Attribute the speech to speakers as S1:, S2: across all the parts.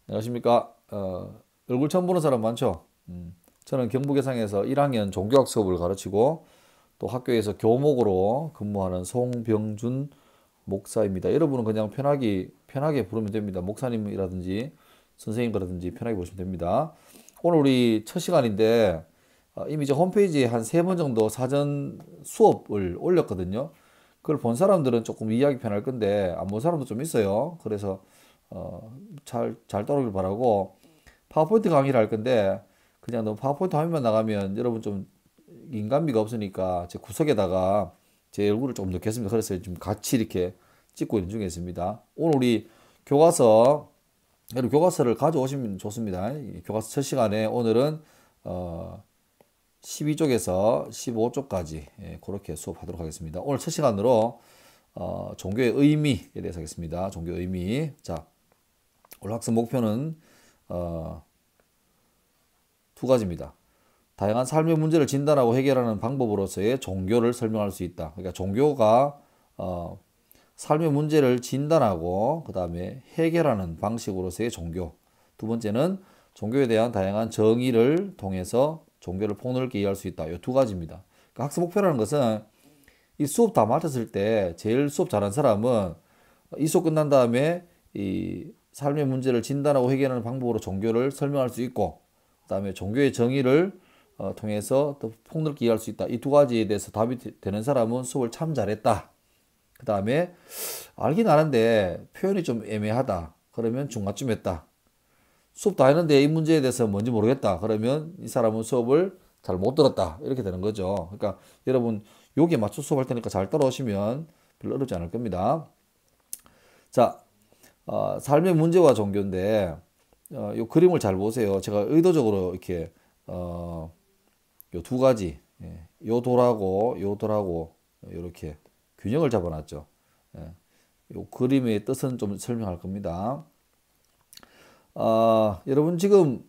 S1: 안녕하십니까. 얼굴 처음 보는 사람 많죠? 저는 경북예상에서 1학년 종교학 수업을 가르치고 또 학교에서 교목으로 근무하는 송병준 목사입니다. 여러분은 그냥 편하게 부르면 됩니다. 목사님이라든지 선생님이라든지 편하게 부르시면 됩니다. 오늘 우리 첫 시간인데 이미 이제 홈페이지에 한 세 번 정도 사전 수업을 올렸거든요. 그걸 본 사람들은 조금 이해하기 편할 건데 안 본 사람도 좀 있어요. 그래서 잘 따라오길 바라고 파워포인트 강의를 할 건데 그냥 너무 파워포인트 화면만 나가면 여러분 좀 인간미가 없으니까 제 구석에다가 제 얼굴을 조금 넣겠습니다. 그래서 지금 같이 이렇게 찍고 있는 중에 있습니다. 오늘 우리 교과서 여러분 교과서를 가져오시면 좋습니다. 이 교과서 첫 시간에 오늘은 12쪽에서 15쪽까지 그렇게 수업하도록 하겠습니다. 오늘 첫 시간으로 종교의 의미에 대해서 하겠습니다. 종교의 의미. 자, 오늘 학습 목표는 어, 두 가지입니다. 다양한 삶의 문제를 진단하고 해결하는 방법으로서의 종교를 설명할 수 있다. 그러니까 종교가 삶의 문제를 진단하고 그 다음에 해결하는 방식으로서의 종교. 두 번째는 종교에 대한 다양한 정의를 통해서 종교를 폭넓게 이해할 수 있다. 이 두 가지입니다. 그러니까 학습 목표라는 것은 이 수업 다 마쳤을 때 제일 수업 잘한 사람은 이 수업 끝난 다음에 이 삶의 문제를 진단하고 해결하는 방법으로 종교를 설명할 수 있고 그다음에 종교의 정의를 통해서 또 폭넓게 이해할 수 있다. 이 두 가지에 대해서 답이 되는 사람은 수업을 참 잘했다. 그 다음에 알긴 아는데 표현이 좀 애매하다. 그러면 중간쯤 했다. 수업 다 했는데 이 문제에 대해서 뭔지 모르겠다. 그러면 이 사람은 수업을 잘 못 들었다. 이렇게 되는 거죠. 그러니까 여러분 여기에 맞춰 수업할 테니까 잘 따라오시면 별로 어렵지 않을 겁니다. 자, 삶의 문제와 종교인데 이 그림을 잘 보세요. 제가 의도적으로 이렇게 요 두 가지, 요 돌하고 요 돌하고 이렇게 균형을 잡아놨죠. 예, 요 그림의 뜻은 좀 설명할 겁니다. 여러분 지금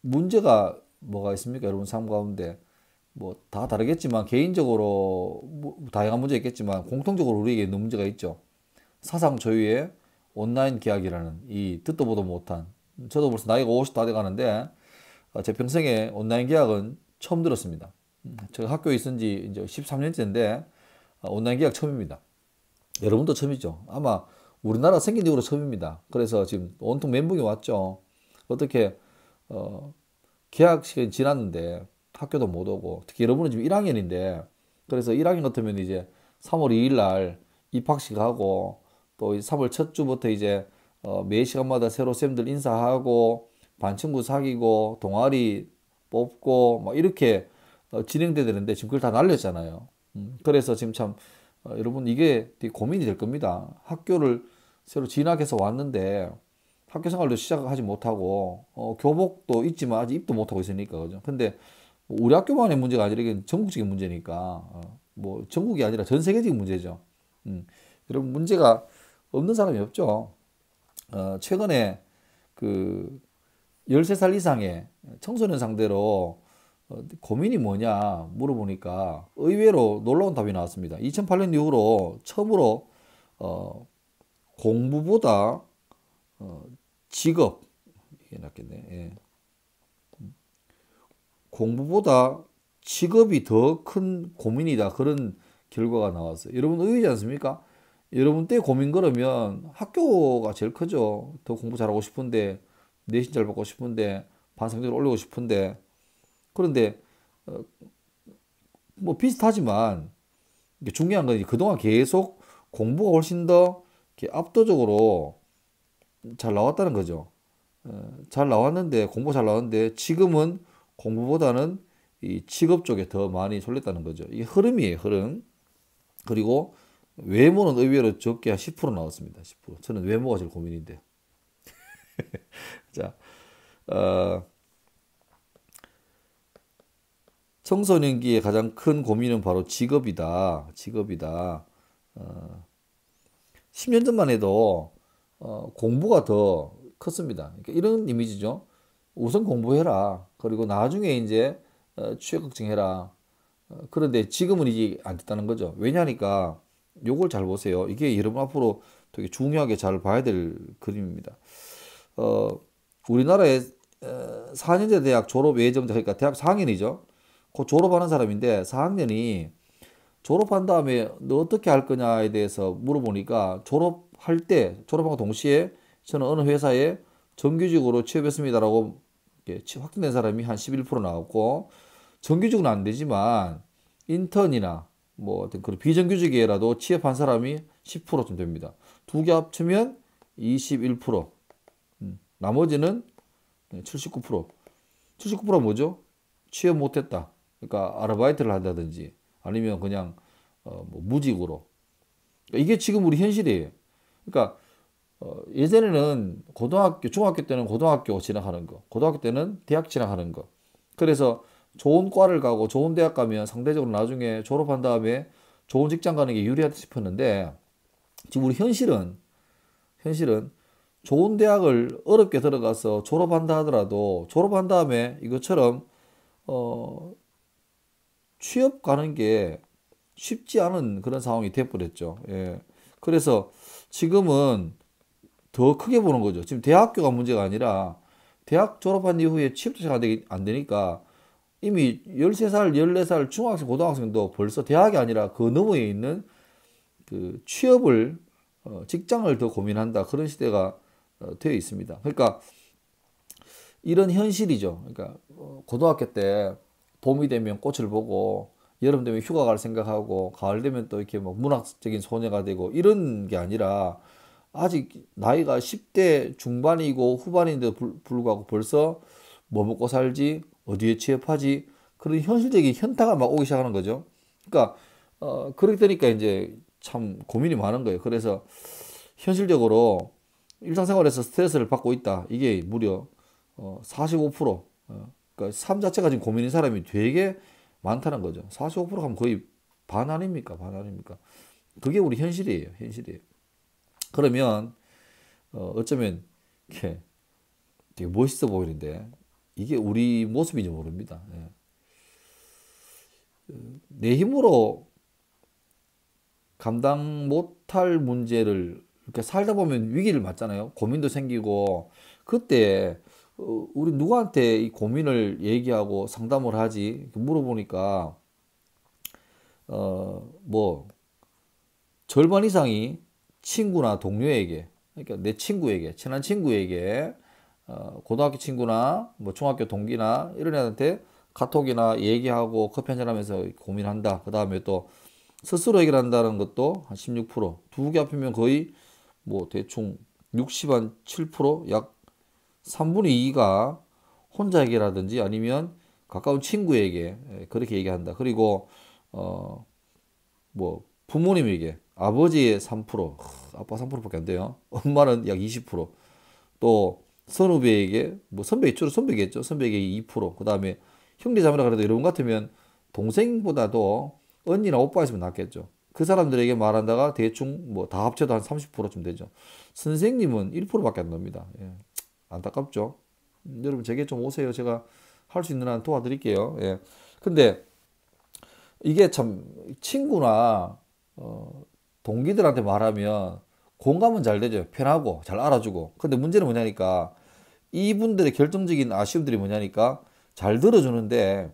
S1: 문제가 뭐가 있습니까? 여러분 삶 가운데 뭐 다 다르겠지만 개인적으로 뭐 다양한 문제 있겠지만 공통적으로 우리에게 있는 문제가 있죠. 사상 초유의 온라인 계약이라는 이 듣도 보도 못한 저도 벌써 나이가 50 다 돼가는데 제 평생에 온라인 계약은 처음 들었습니다. 제가 학교에 있은 지 이제 13년째인데 온라인 계약 처음입니다. 여러분도 처음이죠. 아마 우리나라 생긴 이후로 처음입니다. 그래서 지금 온통 멘붕이 왔죠. 어떻게 어, 계약 시간이 지났는데 학교도 못 오고 특히 여러분은 지금 1학년인데 그래서 1학년 같으면 이제 3월 2일 날 입학식 하고 또 3월 첫 주부터 이제 매 시간마다 새로 쌤들 인사하고 반 친구 사귀고 동아리 뽑고 막 이렇게 진행돼야 되는데 지금 그걸 다 날렸잖아요. 그래서 지금 참 여러분 이게 되게 고민이 될 겁니다. 학교를 새로 진학해서 왔는데 학교 생활도 시작하지 못하고 교복도 있지만 아직 입도 못하고 있으니까 그죠. 근데 우리 학교만의 문제가 아니라 이게 전국적인 문제니까 뭐 전국이 아니라 전 세계적인 문제죠. 여러분 문제가 없는 사람이 없죠. 최근에 그 13살 이상의 청소년 상대로 고민이 뭐냐 물어보니까 의외로 놀라운 답이 나왔습니다. 2008년 이후로 처음으로 어, 공부보다 어, 직업 이게 낫겠네. 예. 공부보다 직업이 더 큰 고민이다. 그런 결과가 나왔어요. 여러분 의외지 않습니까? 여러분 때 고민 그러면 학교가 제일 크죠. 더 공부 잘하고 싶은데 내신 잘 받고 싶은데 반 성적을 올리고 싶은데 그런데 뭐 비슷하지만 이게 중요한 건 그동안 계속 공부가 훨씬 더 이렇게 압도적으로 잘 나왔다는 거죠. 잘 나왔는데 공부 잘 나왔는데 지금은 공부보다는 이 직업 쪽에 더 많이 쏠렸다는 거죠. 이게 흐름이에요, 흐름. 그리고 외모는 의외로 적게 한 10% 나왔습니다. 10%. 저는 외모가 제일 고민인데. 자, 어, 청소년기의 가장 큰 고민은 바로 직업이다. 직업이다. 10년 전만 해도 공부가 더 컸습니다. 그러니까 이런 이미지죠. 우선 공부해라. 그리고 나중에 이제 취업 걱정해라. 그런데 지금은 이게 안 됐다는 거죠. 왜냐니까 요걸 잘 보세요. 이게 여러분 앞으로 되게 중요하게 잘 봐야 될 그림입니다. 우리나라에 4년제 대학 졸업 예정자, 그러니까 대학 4학년이죠. 그 졸업하는 사람인데 4학년이 졸업한 다음에 너 어떻게 할 거냐에 대해서 물어보니까 졸업할 때, 졸업하고 동시에 저는 어느 회사에 정규직으로 취업했습니다라고 확정된 사람이 한 11% 나왔고, 정규직은 안 되지만 인턴이나 뭐 어떤 그런 비정규직이라도 취업한 사람이 10%쯤 됩니다. 두 개 합치면 21%. 나머지는 79%. 79%가 뭐죠? 취업 못했다. 그러니까 아르바이트를 한다든지 아니면 그냥 뭐 무직으로. 그러니까 이게 지금 우리 현실이에요. 그러니까 예전에는 고등학교, 중학교 때는 고등학교 진학하는 거, 고등학교 때는 대학 진학하는 거. 그래서 좋은 과를 가고 좋은 대학 가면 상대적으로 나중에 졸업한 다음에 좋은 직장 가는 게 유리하다 싶었는데, 지금 우리 현실은 좋은 대학을 어렵게 들어가서 졸업한다 하더라도 졸업한 다음에 이것처럼 어, 취업 가는 게 쉽지 않은 그런 상황이 돼버렸죠. 예. 그래서 지금은 더 크게 보는 거죠. 지금 대학교가 문제가 아니라 대학 졸업한 이후에 취업도 잘 안 되니까 이미 13살, 14살 중학생, 고등학생도 벌써 대학이 아니라 그 너머에 있는 그 취업을, 직장을 더 고민한다. 그런 시대가 되어 있습니다. 그러니까 이런 현실이죠. 그러니까 고등학교 때 봄이 되면 꽃을 보고 여름 되면 휴가 갈 생각하고 가을 되면 또 이렇게 뭐 문학적인 소녀가 되고 이런 게 아니라 아직 나이가 10대 중반이고 후반인데도 불구하고 벌써 뭐 먹고 살지, 어디에 취업하지, 그런 현실적인 현타가 막 오기 시작하는 거죠. 그러니까 그렇게 되니까 이제 참 고민이 많은 거예요. 그래서 현실적으로 일상생활에서 스트레스를 받고 있다. 이게 무려 45%. 그러니까 삶 자체가 지금 고민인 사람이 되게 많다는 거죠. 45% 하면 거의 반 아닙니까? 반 아닙니까? 그게 우리 현실이에요. 현실이에요. 그러면 어쩌면 이렇게 되게 멋있어 보이는데 이게 우리 모습인지 모릅니다. 예. 내 힘으로 감당 못할 문제를 이렇게 살다 보면 위기를 맞잖아요. 고민도 생기고 그때 우리 누구한테 이 고민을 얘기하고 상담을 하지? 이렇게 물어보니까 뭐 절반 이상이 친구나 동료에게, 그러니까 내 친구에게, 친한 친구에게, 고등학교 친구나 뭐 중학교 동기나 이런 애한테 카톡이나 얘기하고 커피 한잔 하면서 고민한다. 그 다음에 또 스스로 해결한다는 것도 한 16%, 두 개 합치면 거의 뭐 대충 60한 7%, 약 3분의 2가 혼자 해결하든지 아니면 가까운 친구에게 그렇게 얘기한다. 그리고 뭐 부모님에게 아버지의 3%, 아빠 3%밖에 안 돼요. 엄마는 약 20%, 또 선후배에게 뭐 선배 주로 선배겠죠. 선배에게 2%, 그다음에 형제 자매라 그래도 여러분 같으면 동생보다도 언니나 오빠 있으면 낫겠죠. 그 사람들에게 말한다가 대충 뭐 다 합쳐도 한 30%쯤 되죠. 선생님은 1%밖에 안 됩니다. 예. 안타깝죠. 여러분 제게 좀 오세요. 제가 할 수 있는 한 도와드릴게요. 예. 근데 이게 참 친구나 동기들한테 말하면 공감은 잘 되죠. 편하고 잘 알아주고. 근데 문제는 뭐냐니까 이분들의 결정적인 아쉬움들이 뭐냐니까 잘 들어주는데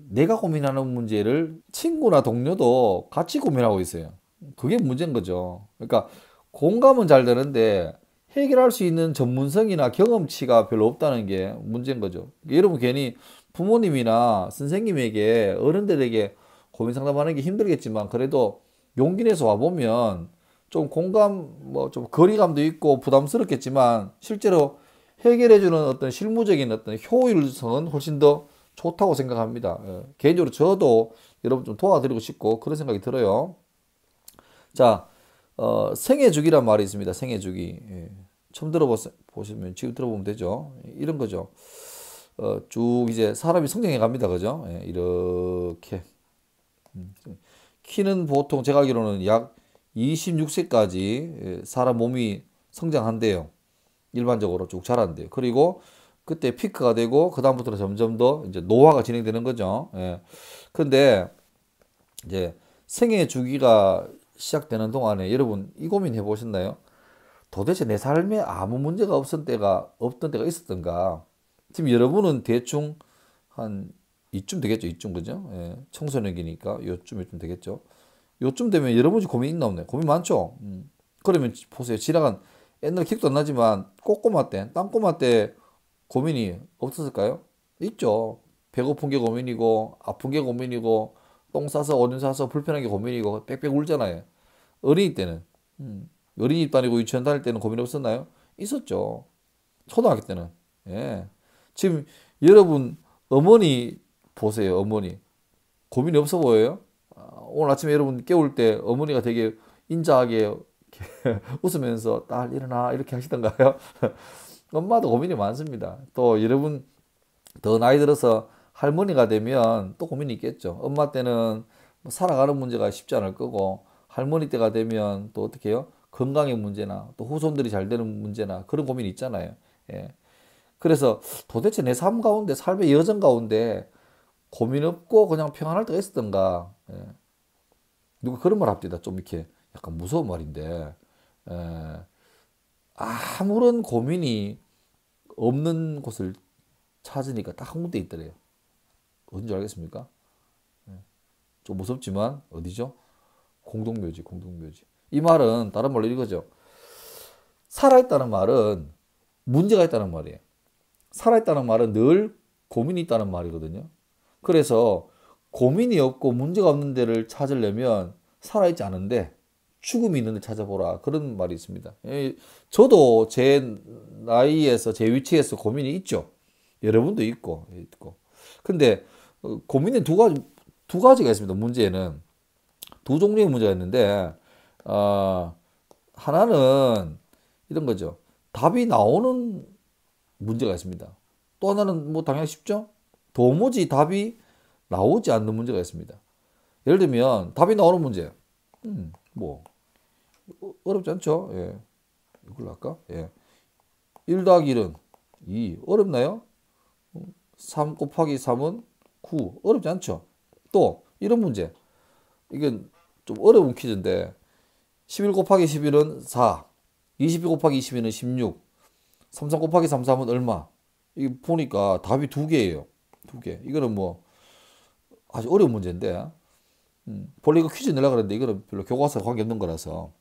S1: 내가 고민하는 문제를 친구나 동료도 같이 고민하고 있어요. 그게 문제인 거죠. 그러니까 공감은 잘 되는데 해결할 수 있는 전문성이나 경험치가 별로 없다는 게 문제인 거죠. 여러분 괜히 부모님이나 선생님에게 어른들에게 고민 상담하는 게 힘들겠지만 그래도 용기 내서 와보면 좀 공감, 뭐 좀 거리감도 있고 부담스럽겠지만 실제로 해결해주는 어떤 실무적인 어떤 효율성은 훨씬 더 좋다고 생각합니다. 예. 개인적으로 저도 여러분 좀 도와드리고 싶고 그런 생각이 들어요. 자, 생애 주기란 말이 있습니다. 생애 주기. 예. 처음 들어보시면 지금 들어보면 되죠. 이런 거죠. 쭉 이제 사람이 성장해 갑니다. 그죠? 예, 이렇게. 키는 보통 제가 알기로는 약 26세까지 사람 몸이 성장한대요. 일반적으로 쭉 자란대요. 그리고 그때 피크가 되고 그다음부터는 점점 더 이제 노화가 진행되는 거죠. 예. 근데 이제 생애 주기가 시작되는 동안에 여러분 이 고민 해보셨나요? 도대체 내 삶에 아무 문제가 없던 때가 있었던가. 지금 여러분은 대충 한 이쯤 되겠죠. 이쯤, 그죠? 예, 청소년기니까 요쯤 되겠죠. 요쯤 되면 여러분이 고민 있나 없나요? 고민 많죠? 그러면 보세요. 지나간 옛날 기억도 안 나지만 꼬꼬마 때, 땅꼬마 때 고민이 없었을까요? 있죠. 배고픈 게 고민이고, 아픈 게 고민이고, 똥 싸서 오줌 싸서 불편한 게 고민이고, 빽빽 울잖아요. 어린이 때는. 어린이집 다니고 유치원 다닐 때는 고민 없었나요? 있었죠. 초등학교 때는. 예. 지금 여러분 어머니 보세요. 어머니. 고민이 없어 보여요? 오늘 아침에 여러분 깨울 때 어머니가 되게 인자하게 이렇게 웃으면서 딸 일어나 이렇게 하시던가요? 엄마도 고민이 많습니다. 또 여러분 더 나이 들어서 할머니가 되면 또 고민이 있겠죠. 엄마 때는 뭐 살아가는 문제가 쉽지 않을 거고 할머니 때가 되면 또 어떻게 해요? 건강의 문제나 또 후손들이 잘 되는 문제나 그런 고민이 있잖아요. 예. 그래서 도대체 내 삶 가운데 삶의 여정 가운데 고민 없고 그냥 평안할 때가 있었던가. 예. 누가 그런 말 합디다. 좀 이렇게 약간 무서운 말인데 예. 아무런 고민이 없는 곳을 찾으니까 딱 한 군데 있더래요. 어딘지 알겠습니까? 좀 무섭지만 어디죠? 공동묘지, 공동묘지. 이 말은 다른 말로 이거죠. 살아있다는 말은 문제가 있다는 말이에요. 살아있다는 말은 늘 고민이 있다는 말이거든요. 그래서 고민이 없고 문제가 없는 데를 찾으려면 살아있지 않은데 죽음이 있는 데 찾아보라. 그런 말이 있습니다. 저도 제 나이에서 제 위치에서 고민이 있죠. 여러분도 있고. 근데 고민은 두 가지가 있습니다. 문제는 두 종류의 문제가 있는데 하나는 이런 거죠. 답이 나오는 문제가 있습니다. 또 하나는 뭐 당연히 쉽죠. 도무지 답이 나오지 않는 문제가 있습니다. 예를 들면 답이 나오는 문제. 뭐 어렵지 않죠. 예. 이걸로 할까? 예. 1 더하기 1은 2. 어렵나요? 3 곱하기 3은 9. 어렵지 않죠. 또 이런 문제. 이건 좀 어려운 퀴즈인데 11 곱하기 11은 4. 22 곱하기 22는 16. 33 곱하기 33은 얼마? 이게 보니까 답이 두 개예요. 두 개. 이거는 뭐 아주 어려운 문제인데 본래 이거 퀴즈 내려고 그랬는데 이거는 별로 교과서에 관계없는 거라서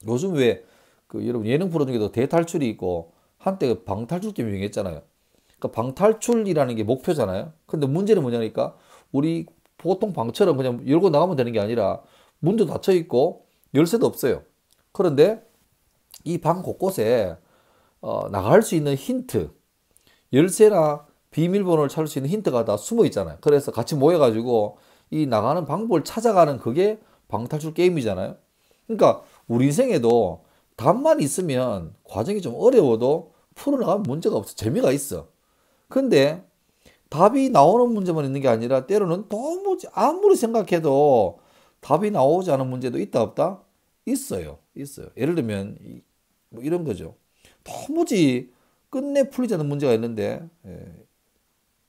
S1: 요즘 왜 그 여러분 예능 프로 중에도 대탈출이 있고 한때 방탈출 게임 유행했잖아요. 그러니까 방탈출이라는 게 목표잖아요. 근데 문제는 뭐냐니까 우리 보통 방처럼 그냥 열고 나가면 되는 게 아니라 문도 닫혀 있고 열쇠도 없어요. 그런데 이 방 곳곳에 나갈 수 있는 힌트, 열쇠나 비밀번호를 찾을 수 있는 힌트가 다 숨어 있잖아요. 그래서 같이 모여가지고 이 나가는 방법을 찾아가는 그게 방탈출 게임이잖아요. 그러니까 우리 인생에도 답만 있으면 과정이 좀 어려워도 풀어나가면 문제가 없어. 재미가 있어. 근데 답이 나오는 문제만 있는 게 아니라 때로는 도무지 아무리 생각해도 답이 나오지 않은 문제도 있다 없다? 있어요. 있어요. 예를 들면 뭐 이런 거죠. 도무지 끝내 풀리지 않는 문제가 있는데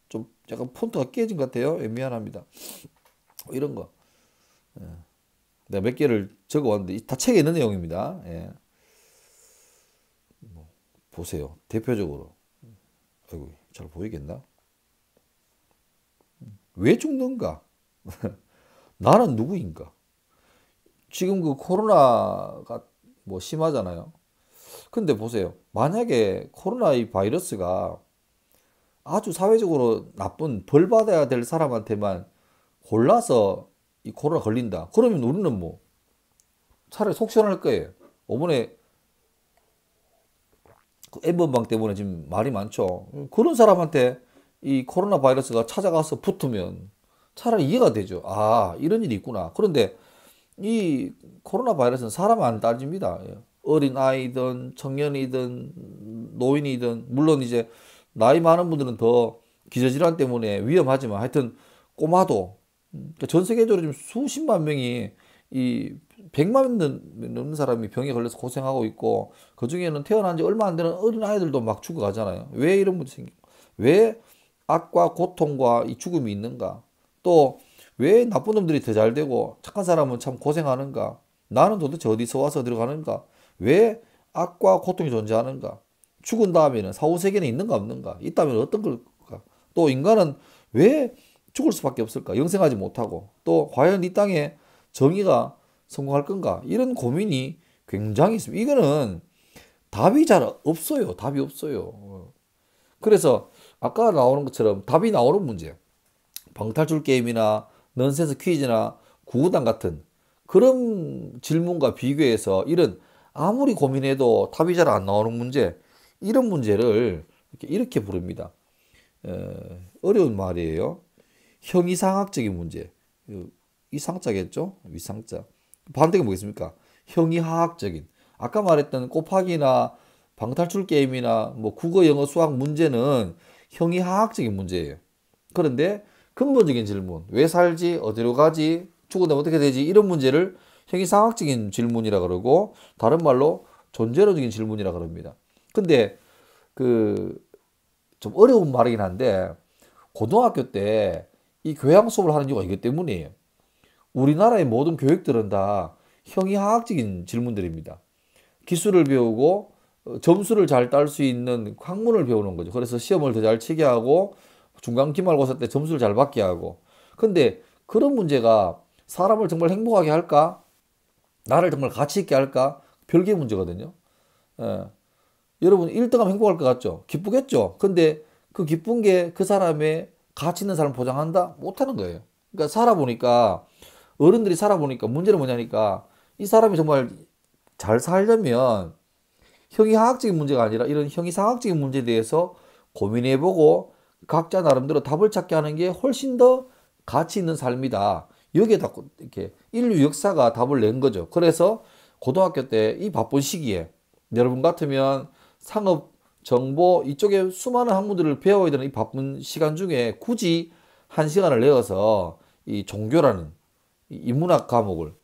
S1: 좀 약간 폰트가 깨진 것 같아요. 미안합니다. 이런 거. 내가 몇 개를 적어왔는데 다 책에 있는 내용입니다. 보세요. 대표적으로. 아이고, 잘 보이겠나? 왜 죽는가? 나는 누구인가? 지금 그 코로나가 뭐 심하잖아요. 근데 보세요. 만약에 코로나 이 바이러스가 아주 사회적으로 나쁜 벌 받아야 될 사람한테만 골라서 이 코로나 걸린다. 그러면 우리는 뭐 차라리 속 시원할 거예요. 이번에 그 N번방 때문에 지금 말이 많죠. 그런 사람한테 이 코로나 바이러스가 찾아가서 붙으면 차라리 이해가 되죠. 아, 이런 일이 있구나. 그런데 이 코로나 바이러스는 사람 안 따집니다. 어린 아이든 청년이든 노인이든 물론 이제 나이 많은 분들은 더 기저질환 때문에 위험하지만 하여튼 꼬마도 그러니까 전 세계적으로 지금 수십만 명이 이 100만 넘는 사람이 병에 걸려서 고생하고 있고 그중에는 태어난 지 얼마 안 되는 어린 아이들도 막 죽어가잖아요. 왜 이런 문제 생겨? 왜 악과 고통과 이 죽음이 있는가? 또 왜 나쁜 놈들이 더 잘 되고 착한 사람은 참 고생하는가? 나는 도대체 어디서 와서 들어가는가? 왜 악과 고통이 존재하는가? 죽은 다음에는 사후세계는 있는가 없는가? 있다면 어떤 걸까? 또 인간은 왜 죽을 수밖에 없을까? 영생하지 못하고 또 과연 이 땅에 정의가 성공할 건가? 이런 고민이 굉장히 있습니다. 이거는 답이 잘 없어요. 답이 없어요. 그래서 아까 나오는 것처럼 답이 나오는 문제, 방탈출 게임이나 넌센스 퀴즈나 구구단 같은 그런 질문과 비교해서 이런 아무리 고민해도 답이 잘 안 나오는 문제, 이런 문제를 이렇게 부릅니다. 어려운 말이에요. 형이상학적인 문제. 이상자겠죠? 위상자. 반대가 뭐겠습니까? 형이하학적인. 아까 말했던 곱하기나 방탈출 게임이나 뭐 국어, 영어, 수학 문제는 형이하학적인 문제예요. 그런데 근본적인 질문, 왜 살지, 어디로 가지, 죽어나면 어떻게 되지, 이런 문제를 형이상학적인 질문이라 그러고 다른 말로 존재론적인 질문이라 그럽니다. 근데 그 좀 어려운 말이긴 한데 고등학교 때 이 교양 수업을 하는 이유가 이것 때문이에요. 우리나라의 모든 교육들은 다 형이하학적인 질문들입니다. 기술을 배우고 점수를 잘 딸 수 있는 학문을 배우는 거죠. 그래서 시험을 더 잘 치게 하고 중간 기말고사 때 점수를 잘 받게 하고. 근데 그런 문제가 사람을 정말 행복하게 할까? 나를 정말 가치 있게 할까? 별개의 문제거든요. 예. 여러분 1등하면 행복할 것 같죠? 기쁘겠죠? 근데 그 기쁜 게 그 사람의 가치 있는 삶을 보장한다? 못하는 거예요. 그러니까 살아보니까 어른들이 살아보니까 문제는 뭐냐니까 이 사람이 정말 잘 살려면 형이하학적인 문제가 아니라 이런 형이상학적인 문제에 대해서 고민해보고 각자 나름대로 답을 찾게 하는 게 훨씬 더 가치 있는 삶이다. 여기에 다 이렇게 인류 역사가 답을 낸 거죠. 그래서 고등학교 때 이 바쁜 시기에 여러분 같으면 상업, 정보 이쪽에 수많은 학문들을 배워야 되는 이 바쁜 시간 중에 굳이 한 시간을 내어서 이 종교라는 이 인문학 과목을,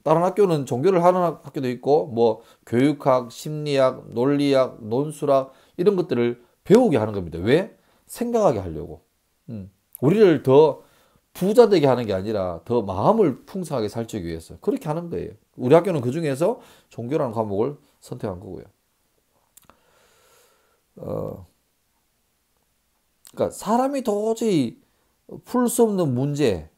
S1: 다른 학교는 종교를 하는 학교도 있고 뭐 교육학, 심리학, 논리학, 논술학 이런 것들을 배우게 하는 겁니다. 왜? 생각하게 하려고. 우리를 더 부자 되게 하는 게 아니라 더 마음을 풍성하게 살찌기 위해서 그렇게 하는 거예요. 우리 학교는 그 중에서 종교라는 과목을 선택한 거고요. 어, 그러니까 사람이 도저히 풀 수 없는 문제.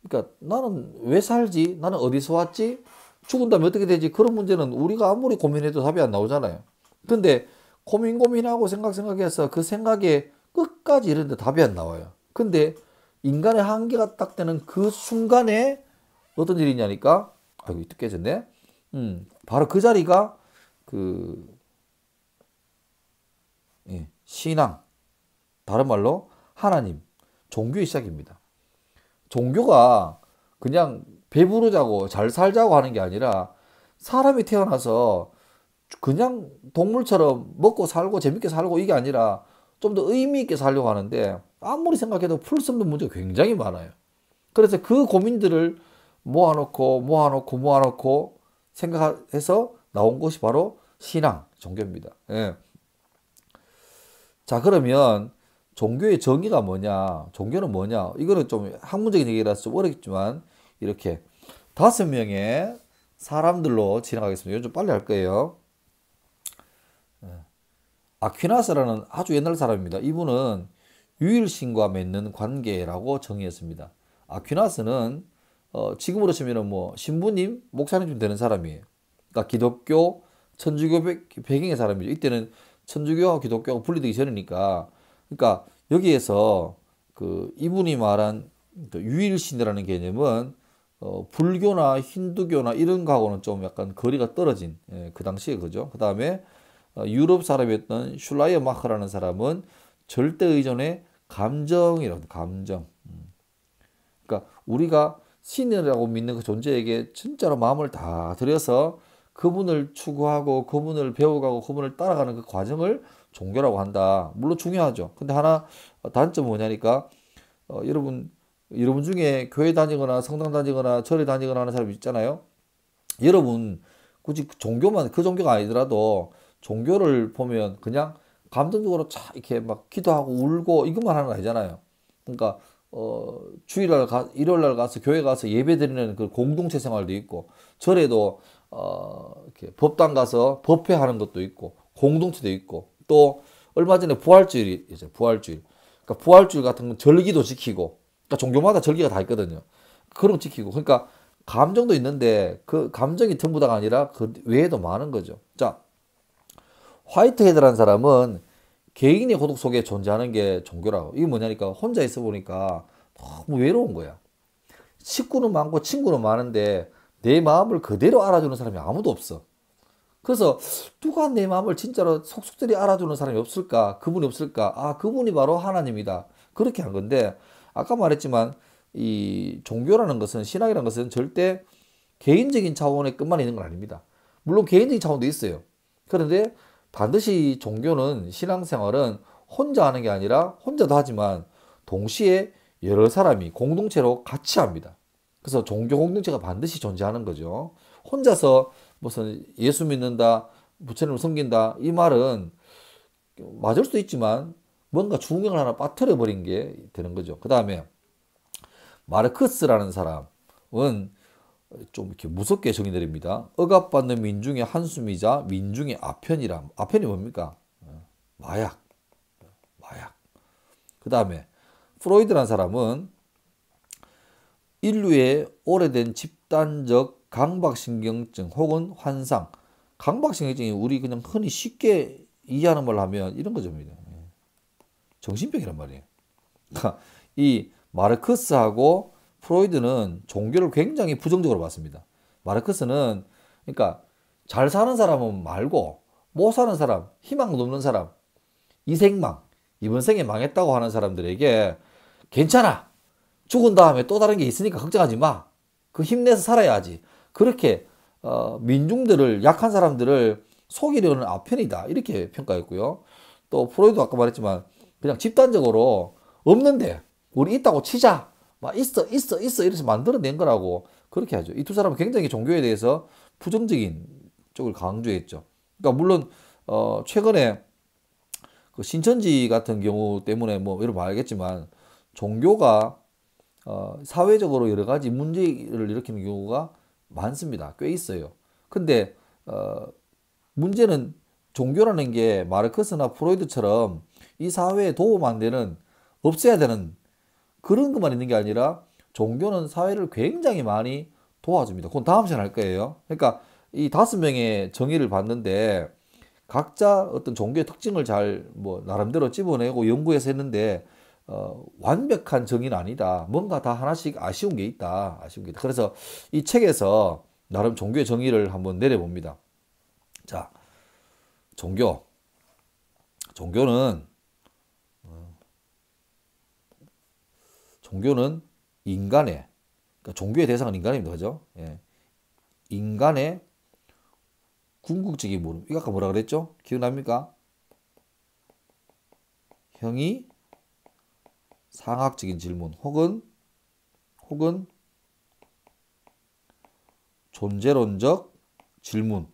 S1: 그러니까 나는 왜 살지? 나는 어디서 왔지? 죽은 다음에 어떻게 되지? 그런 문제는 우리가 아무리 고민해도 답이 안 나오잖아요. 근데 고민하고 생각해서 그 생각에 끝까지 이르는데 답이 안 나와요. 근데 인간의 한계가 딱 되는 그 순간에 어떤 일이 있냐니까, 아이고, 또 깨졌네. 바로 그 자리가 그, 예, 신앙, 다른 말로 하나님, 종교의 시작입니다. 종교가 그냥 배부르자고 잘 살자고 하는 게 아니라 사람이 태어나서 그냥 동물처럼 먹고 살고 재밌게 살고 이게 아니라 좀 더 의미 있게 살려고 하는데 아무리 생각해도 풀 수 없는 문제가 굉장히 많아요. 그래서 그 고민들을 모아놓고 생각해서 나온 것이 바로 신앙, 종교입니다. 예. 자, 그러면 종교의 정의가 뭐냐? 종교는 뭐냐? 이거는 좀 학문적인 얘기라서 좀 어렵지만 이렇게 5명의 사람들로 진행하겠습니다. 이건 좀 빨리 할 거예요. 아퀴나스라는 아주 옛날 사람입니다. 이분은 유일신과 맺는 관계라고 정의했습니다. 아퀴나스는 지금으로 치면 뭐 신부님, 목사님 좀 되는 사람이에요. 그러니까 기독교, 천주교 배경의 사람이죠. 이때는 천주교와 기독교가 분리되기 전이니까. 그러니까 여기에서 그 이분이 말한 그 유일신이라는 개념은 불교나 힌두교나 이런 거하고는 좀 약간 거리가 떨어진, 그 당시에 그죠. 그 다음에 유럽 사람이었던 슐라이어마커라는 사람은 절대 의존의 감정이라고 합니다. 감정. 그러니까 우리가 신이라고 믿는 그 존재에게 진짜로 마음을 다 들여서 그분을 추구하고 그분을 배워가고 그분을 따라가는 그 과정을 종교라고 한다. 물론 중요하죠. 근데 하나 단점은 뭐냐니까 여러분 중에 교회 다니거나 성당 다니거나 절에 다니거나 하는 사람 있잖아요. 여러분 굳이 종교만 그 종교가 아니더라도 종교를 보면 그냥 감정적으로 차 이렇게 막 기도하고 울고 이것만 하는 거 아니잖아요. 그러니까 일요일 날 가서 교회 가서 예배 드리는 그 공동체 생활도 있고 절에도 이렇게 법당 가서 법회하는 것도 있고 공동체도 있고 또 얼마 전에 부활주일이 이제 부활주일. 그러니까 부활주일 같은 건 절기도 지키고 그러니까 종교마다 절기가 다 있거든요. 그런 거 지키고 그러니까 감정도 있는데 그 감정이 전부 다가 아니라 그 외에도 많은 거죠. 자, 화이트헤드라는 사람은 개인의 고독 속에 존재하는 게 종교라고. 이게 뭐냐니까 혼자 있어 보니까 너무 외로운 거야. 식구는 많고 친구는 많은데 내 마음을 그대로 알아주는 사람이 아무도 없어. 그래서 누가 내 마음을 진짜로 속속들이 알아주는 사람이 없을까? 그분이 없을까? 아, 그분이 바로 하나님이다. 그렇게 한 건데 아까 말했지만 이 종교라는 것은 신앙이라는 것은 절대 개인적인 차원의 끝만 있는 건 아닙니다. 물론 개인적인 차원도 있어요. 그런데 반드시 종교는 신앙생활은 혼자 하는 게 아니라 혼자도 하지만 동시에 여러 사람이 공동체로 같이 합니다. 그래서 종교 공동체가 반드시 존재하는 거죠. 혼자서 무슨 예수 믿는다, 부처님을 섬긴다 이 말은 맞을 수도 있지만 뭔가 중경을 하나 빠뜨려 버린 게 되는 거죠. 그 다음에 마르크스라는 사람은 좀 이렇게 무섭게 정의 내립니다. 억압받는 민중의 한숨이자 민중의 아편이라. 아편이 뭡니까? 마약. 마약. 그 다음에 프로이드라는 사람은 인류의 오래된 집단적 강박신경증 혹은 환상. 강박신경증이 우리 그냥 흔히 쉽게 이해하는 말로 하면 이런 거죠. 정신병이란 말이에요. 이 마르크스하고 프로이드는 종교를 굉장히 부정적으로 봤습니다. 마르크스는 그러니까 잘 사는 사람은 말고 못 사는 사람, 희망도 없는 사람, 이생망, 이번 생에 망했다고 하는 사람들에게 괜찮아. 죽은 다음에 또 다른 게 있으니까 걱정하지 마. 그 힘내서 살아야지. 그렇게 민중들을 약한 사람들을 속이려는 아편이다. 이렇게 평가했고요. 또 프로이드 아까 말했지만 그냥 집단적으로 없는데 우리 있다고 치자. 막 있어 이래서 만들어낸 거라고 그렇게 하죠. 이 두 사람은 굉장히 종교에 대해서 부정적인 쪽을 강조했죠. 그러니까 물론 최근에 그 신천지 같은 경우 때문에 뭐 여러분 알겠지만 종교가 사회적으로 여러 가지 문제를 일으키는 경우가 많습니다. 꽤 있어요. 근데 문제는 종교라는 게 마르크스나 프로이드처럼 이 사회에 도움 안 되는 없애야 되는 그런 것만 있는 게 아니라 종교는 사회를 굉장히 많이 도와줍니다. 그건 다음 시간에 할 거예요. 그러니까 이 5명의 정의를 봤는데 각자 어떤 종교의 특징을 잘 뭐 나름대로 집어내고 연구해서 했는데 완벽한 정의는 아니다. 뭔가 다 하나씩 아쉬운 게 있다. 아쉬운 게 있다. 그래서 이 책에서 나름 종교의 정의를 한번 내려봅니다. 자, 종교. 종교는 인간의, 그러니까 종교의 대상은 인간입니다. 그죠? 예. 인간의 궁극적인 물음. 이거 아까 뭐라 그랬죠? 기억납니까? 형이 상학적인 질문 혹은 존재론적 질문.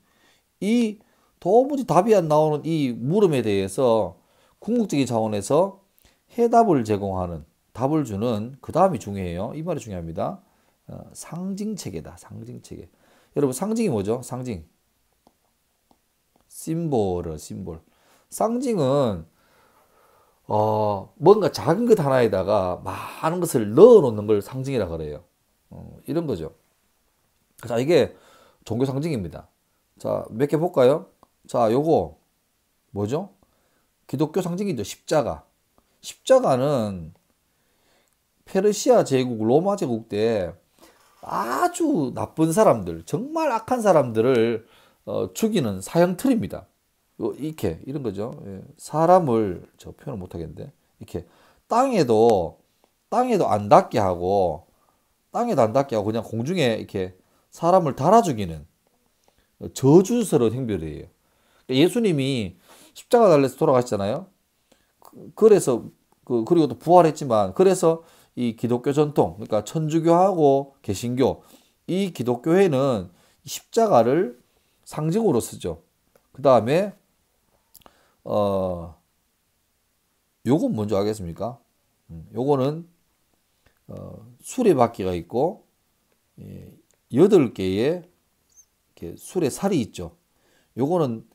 S1: 이 도무지 답이 안 나오는 이 물음에 대해서 궁극적인 차원에서 해답을 제공하는 답을 주는 그 다음이 중요해요. 이 말이 중요합니다. 상징체계다. 상징체계. 여러분 상징이 뭐죠? 상징. 심볼. 상징은 뭔가 작은 것 하나에다가 많은 것을 넣어 놓는 걸 상징이라 그래요. 이런 거죠. 자, 이게 종교 상징입니다. 자, 몇 개 볼까요? 자, 요거 뭐죠? 기독교 상징이죠. 십자가. 십자가는 페르시아 제국, 로마 제국 때 아주 나쁜 사람들, 정말 악한 사람들을 죽이는 사형틀입니다. 이렇게 이런 거죠. 예. 사람을 저 표현을 못 하겠는데 이렇게 땅에도 안 닿게 하고 그냥 공중에 이렇게 사람을 달아 죽이는 저주스러운 행렬이에요. 예수님이 십자가 달려서 돌아가셨잖아요. 그래서 그리고 또 부활했지만 그래서 이 기독교 전통 그러니까 천주교하고 개신교 이 기독교회는 십자가를 상징으로 쓰죠. 그 다음에 요건 뭔지 알겠습니까? 요거는 수레바퀴가 있고 8개의 이렇게 술에 살이 있죠. 요거는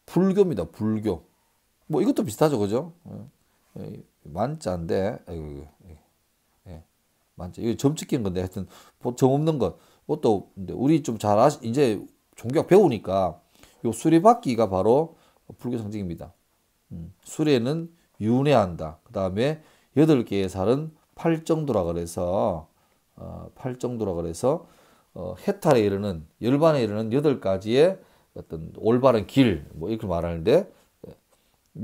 S1: 불교입니다. 불교. 뭐 이것도 비슷하죠, 그죠? 만자인데, 아이고, 예, 만자. 이거 점 찍힌 건데, 하여튼 점 없는 것. 그것도 우리 좀 잘 이제 종교학 배우니까 요 수레바퀴가 바로 불교 상징입니다. 수레는 윤회한다. 그 다음에 8개의 살은 팔정도라 그래서 팔정도라 그래서 해탈에 이르는 열반에 이르는 8가지의 어떤 올바른 길 뭐 이렇게 말하는데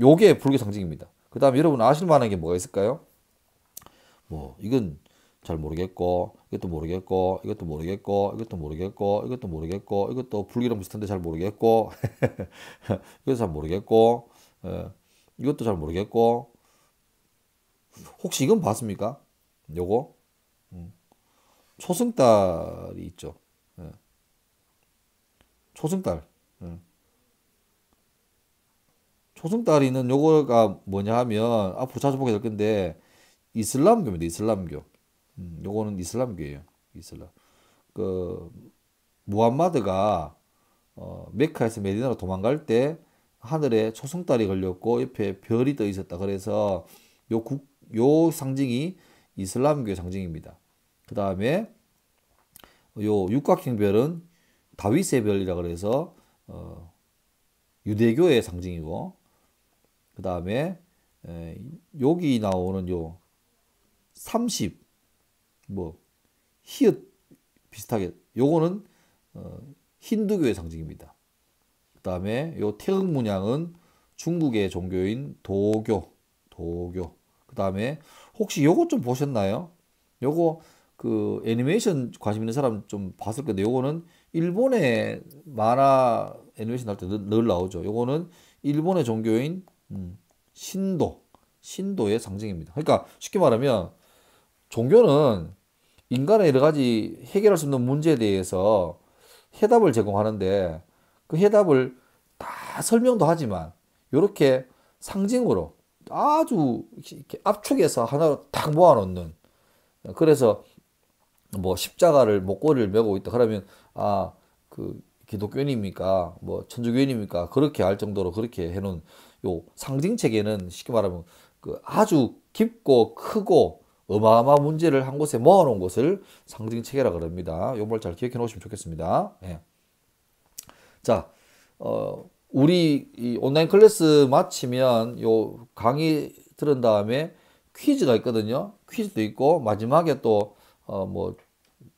S1: 요게 불교 상징입니다. 그 다음에 여러분 아실 만한 게 뭐가 있을까요? 뭐 이건 잘 모르겠고 이것도 모르겠고 이것도 모르겠고 이것도 모르겠고 이것도 모르겠고 이것도 불교랑 비슷한데 잘 모르겠고 이것도 잘 모르겠고 이것도 잘 모르겠고 혹시 이건 봤습니까? 요거 초승달이 있죠. 초승달. 초승달이는 요거가 뭐냐 하면 앞으로 자주 보게 될 건데 이슬람교입니다. 이슬람교. 요거는 이슬람교예요. 이슬람. 그 무함마드가 메카에서 메디나로 도망갈 때 하늘에 초승달이 걸렸고 옆에 별이 떠 있었다. 그래서 요 상징이 이슬람교의 상징입니다. 그 다음에 요 육각형 별은 다윗의 별이라 그래서 유대교의 상징이고 그 다음에 여기 나오는 요 30, 뭐 히읗 비슷하게 요거는 힌두교의 상징입니다. 그 다음에 요 태극 문양은 중국의 종교인 도교. 그 다음에 혹시 요거 좀 보셨나요? 요거 그 애니메이션 관심 있는 사람 좀 봤을 건데 요거는 일본의 만화 애니메이션 할 때 늘 나오죠. 요거는 일본의 종교인 신도의 상징입니다. 그러니까 쉽게 말하면 종교는 인간의 여러 가지 해결할 수 있는 문제에 대해서 해답을 제공하는데 그 해답을 다 설명도 하지만 이렇게 상징으로 아주 이렇게 압축해서 하나로 딱 모아놓는 그래서 뭐 십자가를 목걸이를 메고 있다 그러면 그 기독교인입니까 뭐 천주교인입니까 그렇게 할 정도로 그렇게 해놓은 요 상징 체계는 쉽게 말하면 그 아주 깊고 크고 어마어마한 문제를 한 곳에 모아놓은 것을 상징 체계라 그럽니다. 요 말 잘 기억해 놓으시면 좋겠습니다. 예. 자, 우리 이 온라인 클래스 마치면 요 강의 들은 다음에 퀴즈가 있거든요. 퀴즈도 있고 마지막에 또 뭐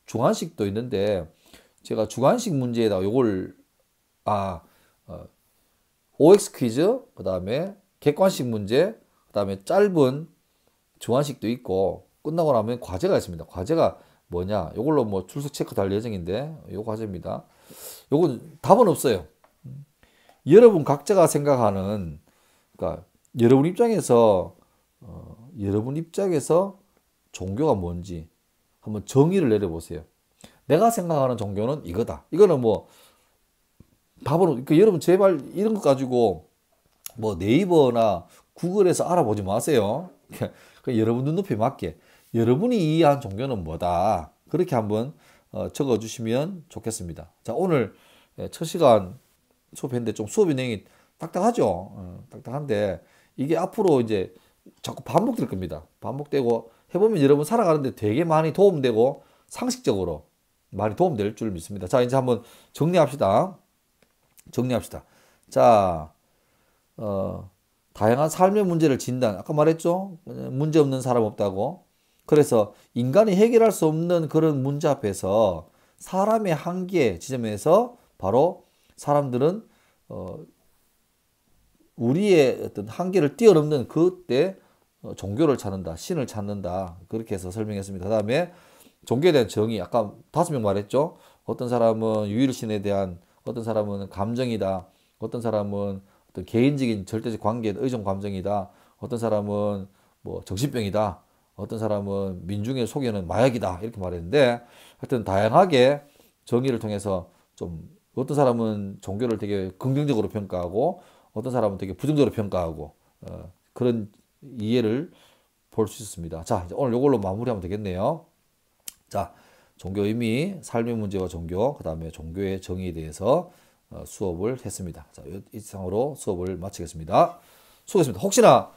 S1: 주관식도 있는데 제가 주관식 문제에다 요걸 OX 퀴즈 그다음에 객관식 문제 그다음에 짧은 주관식도 있고 끝나고 나면 과제가 있습니다. 과제가 뭐냐? 요걸로 뭐 출석 체크 달 예정인데 요 과제입니다. 요건 답은 없어요. 여러분 각자가 생각하는 그러니까 여러분 입장에서 종교가 뭔지 한번 정의를 내려보세요. 내가 생각하는 종교는 이거다. 이거는 뭐 답은 그러니까 여러분 제발 이런 것 가지고 뭐 네이버나 구글에서 알아보지 마세요. 그 여러분 눈높이에 맞게 여러분이 이해한 종교는 뭐다. 그렇게 한번 적어주시면 좋겠습니다. 자 오늘 첫 시간 수업했는데 좀 수업의 내용이 딱딱하죠. 딱딱한데 이게 앞으로 이제 자꾸 반복될 겁니다. 반복되고 해보면 여러분 살아가는데 되게 많이 도움되고 상식적으로 많이 도움될 줄 믿습니다. 자 이제 한번 정리합시다. 자 다양한 삶의 문제를 진단 아까 말했죠. 문제 없는 사람 없다고. 그래서 인간이 해결할 수 없는 그런 문제 앞에서 사람의 한계 지점에서 바로 사람들은 우리의 어떤 한계를 뛰어넘는 그때 종교를 찾는다, 신을 찾는다 그렇게 해서 설명했습니다. 그다음에 종교에 대한 정의 아까 5명 말했죠. 어떤 사람은 유일신에 대한 어떤 사람은 감정이다, 어떤 사람은 어떤 개인적인 절대적 관계에 의존 감정이다, 어떤 사람은 뭐 정신병이다, 어떤 사람은 민중의 속여는 마약이다 이렇게 말했는데 하여튼 다양하게 정의를 통해서 좀 어떤 사람은 종교를 되게 긍정적으로 평가하고 어떤 사람은 되게 부정적으로 평가하고 그런 이해를 볼 수 있습니다. 자, 이제 오늘 이걸로 마무리하면 되겠네요. 자, 종교 의미, 삶의 문제와 종교, 그 다음에 종교의 정의에 대해서 수업을 했습니다. 자, 이상으로 수업을 마치겠습니다. 수고했습니다. 혹시나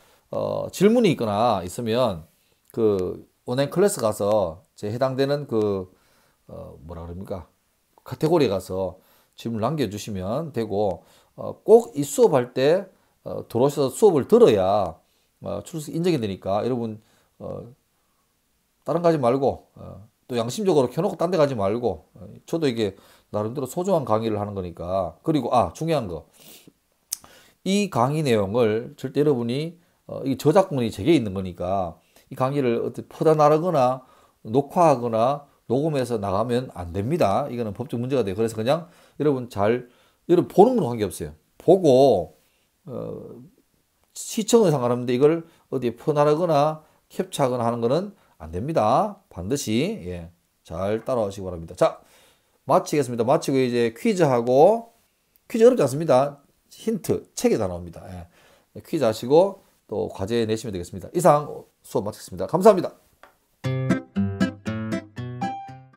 S1: 질문이 있거나 있으면 그 온라인 클래스 가서 제 해당되는 그 뭐라 그럽니까? 카테고리에 가서 질문 남겨주시면 되고 꼭 이 수업할 때 들어오셔서 수업을 들어야 출석 인정이 되니까 여러분 다른 거 하지 말고 또 양심적으로 켜놓고 딴 데 가지 말고 저도 이게 나름대로 소중한 강의를 하는 거니까 그리고 중요한 거 이 강의 내용을 절대 여러분이 이 저작권이 제게 있는 거니까 이 강의를 어떻게 퍼다 나르거나 녹화하거나 녹음해서 나가면 안 됩니다. 이거는 법적 문제가 돼요. 그래서 그냥 여러분 보는 건 관계없어요. 보고 시청은 상관없는데 이걸 어디에 퍼나르거나 캡처하거나 하는 거는 안 됩니다. 반드시 잘 따라오시기 바랍니다. 자, 마치겠습니다. 마치고 이제 퀴즈하고 퀴즈 어렵지 않습니다. 힌트 책에 다 나옵니다. 퀴즈 하시고 또 과제 내시면 되겠습니다. 이상 수업 마치겠습니다. 감사합니다.